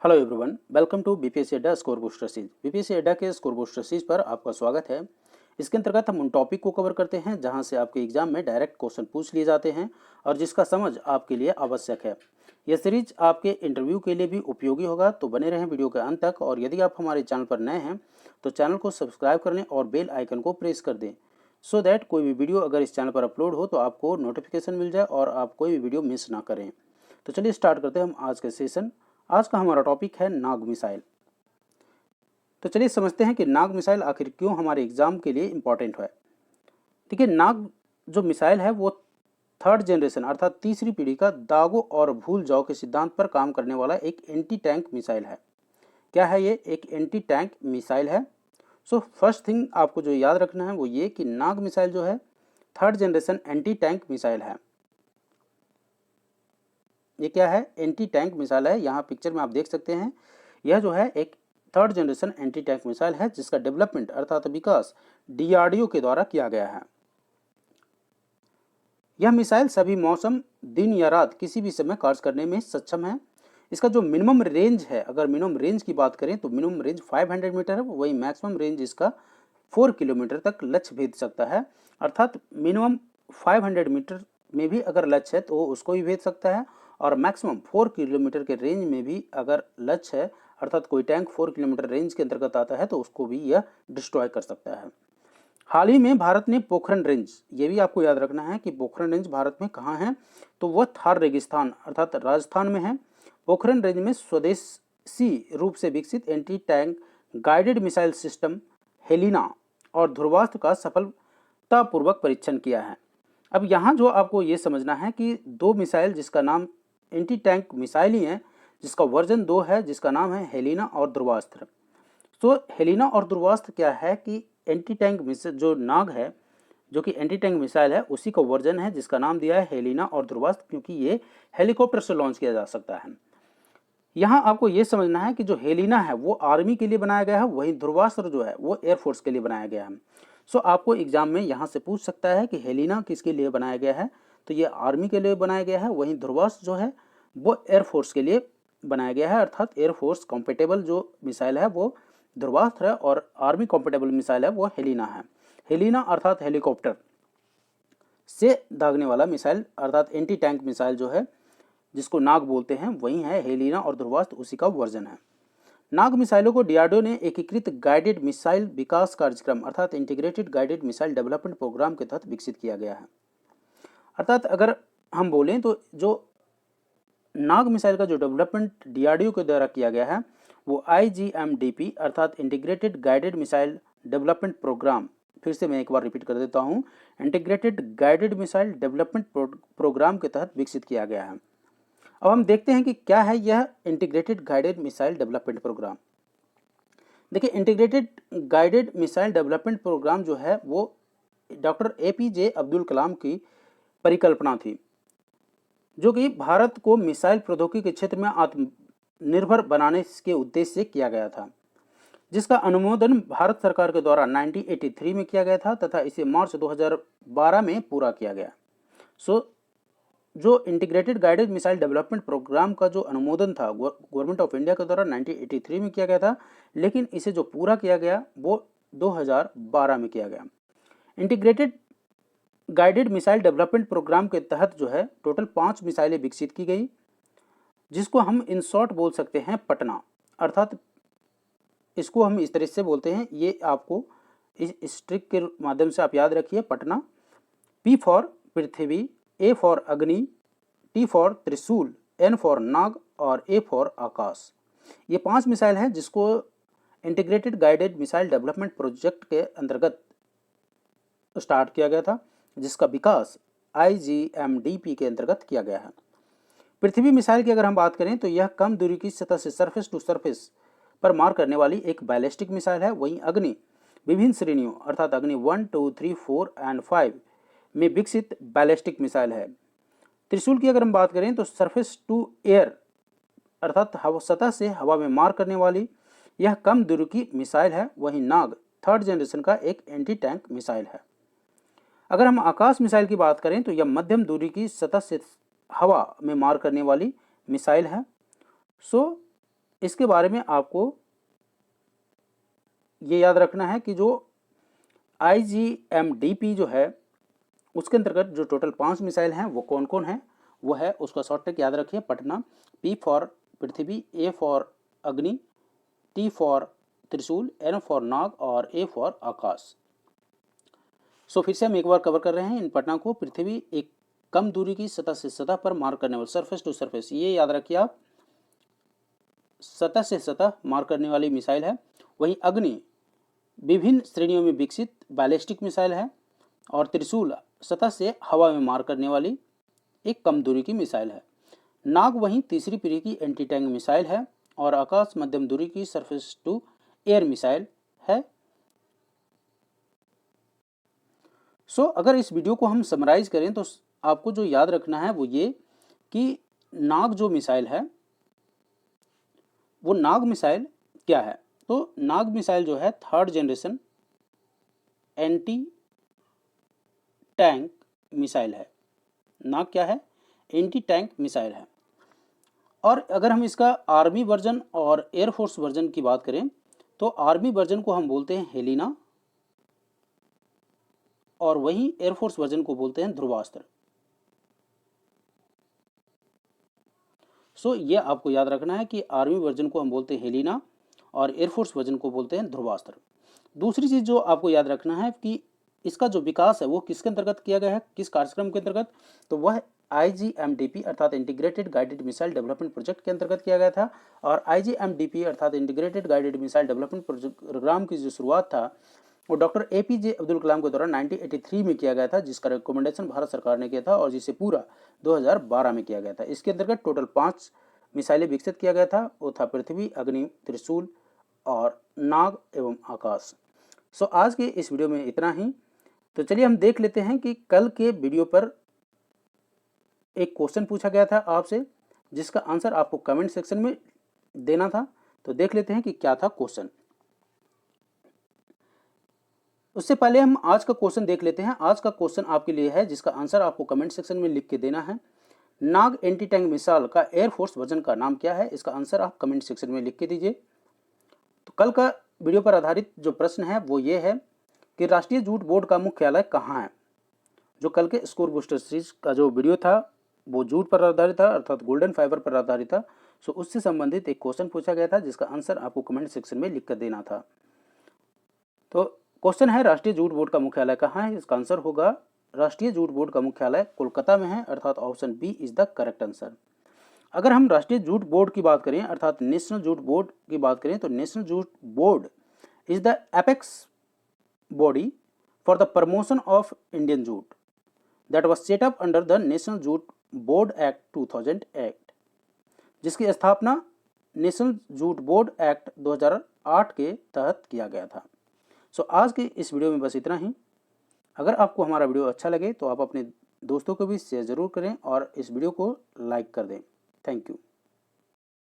Hello everyone, welcome to BPSC Adda score booster series. BPSC Adda के score booster series पर आपका स्वागत है। इसके अंतर्गत हम उन टॉपिक को कवर करते हैं जहां से आपके एग्जाम में डायरेक्ट क्वेश्चन पूछ लिए जाते हैं और जिसका समझ आपके लिए आवश्यक है। यह सीरीज आपके इंटरव्यू के लिए भी उपयोगी होगा, तो बने रहें वीडियो के अंत तक। और यदि आप हमारे चैनल पर नए हैं तो चैनल को सब्सक्राइब कर लें और बेल आइकन को प्रेस कर दें, सो दैट कोई भी वीडियो अगर इस चैनल पर अपलोड हो तो आपको नोटिफिकेशन मिल जाए और आप कोई भी वीडियो मिस ना करें। तो चलिए स्टार्ट करते हैं हम आज के सेशन। आज का हमारा टॉपिक है नाग मिसाइल। तो चलिए समझते हैं कि नाग मिसाइल आखिर क्यों हमारे एग्जाम के लिए इंपॉर्टेंट है। देखिए, नाग जो मिसाइल है वो थर्ड जनरेशन अर्थात तीसरी पीढ़ी का दागों और भूल जाओ के सिद्धांत पर काम करने वाला एक एंटी टैंक मिसाइल है। क्या है ये? एक एंटी टैंक मिसाइल है। सो फर्स्ट थिंग आपको जो याद रखना है वो ये कि नाग मिसाइल जो है third generation anti tank missile है। ये क्या है? एंटी टैंक मिसाइल है। यहाँ पिक्चर में आप देख सकते हैं, यह जो है एक third generation anti tank missile है जिसका डेवलपमेंट अर्थात विकास डीआरडीओ के द्वारा किया गया है। यह मिसाइल सभी मौसम, दिन या रात किसी भी समय कार्य करने में सक्षम है। इसका जो मिनिमम रेंज है, अगर मिनिमम रेंज की बात करें तो मिनिमम रेंज 500 मीटर है, वही मैक्सिमम रेंज इसका 4 किलोमीटर तक लक्ष्य भेद सकता है। अर्थात मिनिमम 500 मीटर में भी अगर लक्ष्य है तो उसको भी भेद सकता है, और मैक्सिमम 4 किलोमीटर के रेंज में भी अगर लक्ष्य है अर्थात कोई टैंक 4 किलोमीटर रेंज के अंतर्गत आता है तो उसको भी यह डिस्ट्रॉय कर सकता है। हाल ही में भारत ने पोखरण रेंज, ये भी आपको याद रखना है कि पोखरण रेंज भारत में कहाँ है, तो वह थार रेगिस्तान अर्थात राजस्थान में है। पोखरण रेंज में स्वदेशी रूप से विकसित anti tank guided missile system Helina और ध्रुवास्त्र का सफलतापूर्वक परीक्षण किया है। अब यहाँ जो आपको ये समझना है कि दो मिसाइल जिसका नाम एंटी टैंक मिसाइल ही है, जिसका वर्जन 2 है, जिसका नाम है हेलिना और ध्रुवास्त्र। तो हेलिना और ध्रुवास्त्र क्या है कि एंटी टैंक मिसाइल जो नाग है, जो कि एंटी टैंक मिसाइल है, उसी का वर्जन है जिसका नाम दिया है हेलिना और ध्रुवास्त्र, क्योंकि ये हेलीकॉप्टर से लॉन्च किया जा सकता है। यहाँ आपको ये समझना है कि जो हेलिना है वो आर्मी के लिए बनाया गया है, वहीं ध्रुवास्त्र जो है वो एयरफोर्स के लिए बनाया गया है। सो आपको एग्जाम में यहाँ से पूछ सकता है कि हेलिना किसके लिए बनाया गया है, तो ये आर्मी के लिए बनाया गया है, वहीं ध्रुवास्त्र जो है वो एयरफोर्स के लिए बनाया गया है। अर्थात एयरफोर्स कॉम्पेटेबल जो मिसाइल है वो ध्रुवास्त्र है और आर्मी कॉम्पेटेबल मिसाइल है वो हेलिना है। हेलिना अर्थात हेलीकॉप्टर से दागने वाला मिसाइल अर्थात एंटी टैंक मिसाइल जो है जिसको नाग बोलते हैं वही है हेलिना, और ध्रुवास्त्र उसी का वर्जन है। नाग मिसाइलों को डीआरडीओ ने एकीकृत गाइडेड मिसाइल विकास कार्यक्रम अर्थात integrated guided missile development programme के तहत विकसित किया गया है। अर्थात अगर हम बोलें तो जो नाग मिसाइल का जो डेवलपमेंट डीआरडीओ के द्वारा किया गया है वो आईजीएमडीपी अर्थात integrated guided missile development programme, फिर से मैं एक बार रिपीट कर देता हूँ, integrated guided missile development programme के तहत विकसित किया गया है। अब हम देखते हैं कि क्या है यह integrated guided missile development programme. देखिए, integrated guided missile development programme जो है वो डॉक्टर एपीजे अब्दुल कलाम की परिकल्पना थी, जो कि भारत को मिसाइल प्रौद्योगिकी के क्षेत्र में आत्मनिर्भर बनाने के उद्देश्य से किया गया था, जिसका अनुमोदन भारत सरकार के द्वारा 1983 में किया गया था तथा इसे मार्च 2012 में पूरा किया गया। सो जो integrated guided missile development programme का जो अनुमोदन था गवर्नमेंट ऑफ इंडिया के द्वारा 1983 में किया गया था, लेकिन इसे जो पूरा किया गया वो 2012 में किया गया। Integrated guided missile development programme के तहत जो है टोटल 5 मिसाइलें विकसित की गई, जिसको हम इन शॉर्ट बोल सकते हैं पटना। अर्थात इसको हम इस तरह से बोलते हैं, ये आपको इस ट्रिक के माध्यम से आप याद रखिए। Patna, P for Prithvi, A for अग्नि, टी फॉर त्रिशूल, एन फॉर नाग और ए फॉर आकाश। ये 5 मिसाइल हैं जिसको integrated guided missile development project के अंतर्गत स्टार्ट किया गया था, जिसका विकास आईजीएमडीपी के अंतर्गत किया गया है। पृथ्वी मिसाइल की अगर हम बात करें तो यह कम दूरी की सतह से सरफेस टू सरफेस पर मार करने वाली एक बैलिस्टिक मिसाइल है। वहीं अग्नि विभिन्न श्रेणियों अर्थात अग्नि 1, 2, 3, 4 एंड 5 में विकसित बैलिस्टिक मिसाइल है। त्रिशूल की अगर हम बात करें तो सरफेस टू एयर अर्थात सतह से हवा में मार करने वाली यह कम दूरी की मिसाइल है। वहीं नाग थर्ड जनरेशन का एक एंटी टैंक मिसाइल है। अगर हम आकाश मिसाइल की बात करें तो यह मध्यम दूरी की सतह से हवा में मार करने वाली मिसाइल है। सो इसके बारे में आपको ये याद रखना है कि जो IGMDP जो है उसके अंतर्गत जो टोटल 5 मिसाइल हैं वो कौन कौन है, वो है उसका शॉर्ट ट्रिक याद रखिए Patna, P for Prithvi, A for अग्नि, T फॉर त्रिशूल, N फॉर नाग और A फॉर आकाश। सो फिर से हम एक बार कवर कर रहे हैं इन पटना को। पृथ्वी एक कम दूरी की सतह से सतह पर मार करने वाली, सरफेस टू सरफेस, ये याद रखिए आप, सतह से सतह मार करने वाली मिसाइल है। वहीं अग्नि विभिन्न श्रेणियों में विकसित बैलिस्टिक मिसाइल है और त्रिशूल सतह से हवा में मार करने वाली एक कम दूरी की मिसाइल है। नाग वहीं तीसरी पीढ़ी की एंटी टैंक मिसाइल है और आकाश मध्यम दूरी की सरफेस टू एयर मिसाइल है। सो अगर इस वीडियो को हम समराइज करें तो आपको जो याद रखना है वो ये कि नाग जो मिसाइल है वो नाग मिसाइल क्या है। तो नाग मिसाइल जो है third generation anti tank missile है। नाग क्या है, एंटी टैंक मिसाइल है। और अगर हम इसका आर्मी वर्जन और एयरफोर्स वर्जन की बात करें तो आर्मी वर्जन को हम बोलते हैं हेलिना और वहीं एयरफोर्स वर्जन को बोलते हैं ध्रुवास्त्र। सो ये आपको याद रखना है कि आर्मी वर्जन को हम बोलते हैं हेलिना और एयरफोर्स वर्जन को बोलते हैं ध्रुवास्त्र। दूसरी चीज़ जो आपको याद रखना है कि इसका जो विकास है वो किसके अंतर्गत किया गया है, किस कार्यक्रम के अंतर्गत, तो वह IGMDP अर्थात integrated guided missile development project के अंतर्गत किया गया था। और IGMDP अर्थात integrated guided missile development programme की जो शुरुआत था वो डॉक्टर APJ अब्दुल कलाम के द्वारा 1983 में किया गया था, जिसका रिकमेंडेशन भारत सरकार ने किया था और जिसे पूरा 2012 में किया गया था। इसके अंतर्गत टोटल 5 मिसाइलें विकसित किया गया था, वो था पृथ्वी, अग्नि, त्रिशूल और नाग एवं आकाश। सो आज के इस वीडियो में इतना ही। तो चलिए हम देख लेते हैं कि कल के वीडियो पर एक क्वेश्चन पूछा गया था आपसे, जिसका आंसर आपको कमेंट सेक्शन में देना था। तो देख लेते हैं कि क्या था क्वेश्चन। उससे पहले हम आज का क्वेश्चन देख लेते हैं। आज का क्वेश्चन आपके लिए है जिसका आंसर आपको कमेंट सेक्शन में लिख के देना है। नाग एंटी टैंक मिसाइल का एयरफोर्स वर्जन का नाम क्या है, इसका आंसर आप कमेंट सेक्शन में लिख के दीजिए। तो कल का वीडियो पर आधारित जो प्रश्न है वो ये है कि राष्ट्रीय जूट बोर्ड का मुख्यालय कहाँ है। जो कल के स्कोर बूस्टर सीरीज का जो वीडियो था वो जूट पर आधारित था अर्थात गोल्डन फाइबर पर आधारित था। सो उससे संबंधित एक क्वेश्चन पूछा गया था जिसका आंसर आपको कमेंट सेक्शन में लिख कर देना था। तो क्वेश्चन है राष्ट्रीय जूट बोर्ड का मुख्यालय कहाँ है, इसका आंसर होगा राष्ट्रीय जूट बोर्ड का मुख्यालय कोलकाता में है अर्थात option B is the correct answer. अगर हम राष्ट्रीय जूट बोर्ड की बात करें अर्थात नेशनल जूट बोर्ड की बात करें तो national jute board is the apex body for the promotion of Indian jute that was set up under the national jute board act 2008, जिसकी स्थापना नेशनल जूट बोर्ड एक्ट 2008 के तहत किया गया था। सो आज के इस वीडियो में बस इतना ही। अगर आपको हमारा वीडियो अच्छा लगे तो आप अपने दोस्तों को भी शेयर ज़रूर करें और इस वीडियो को लाइक कर दें। Thank you.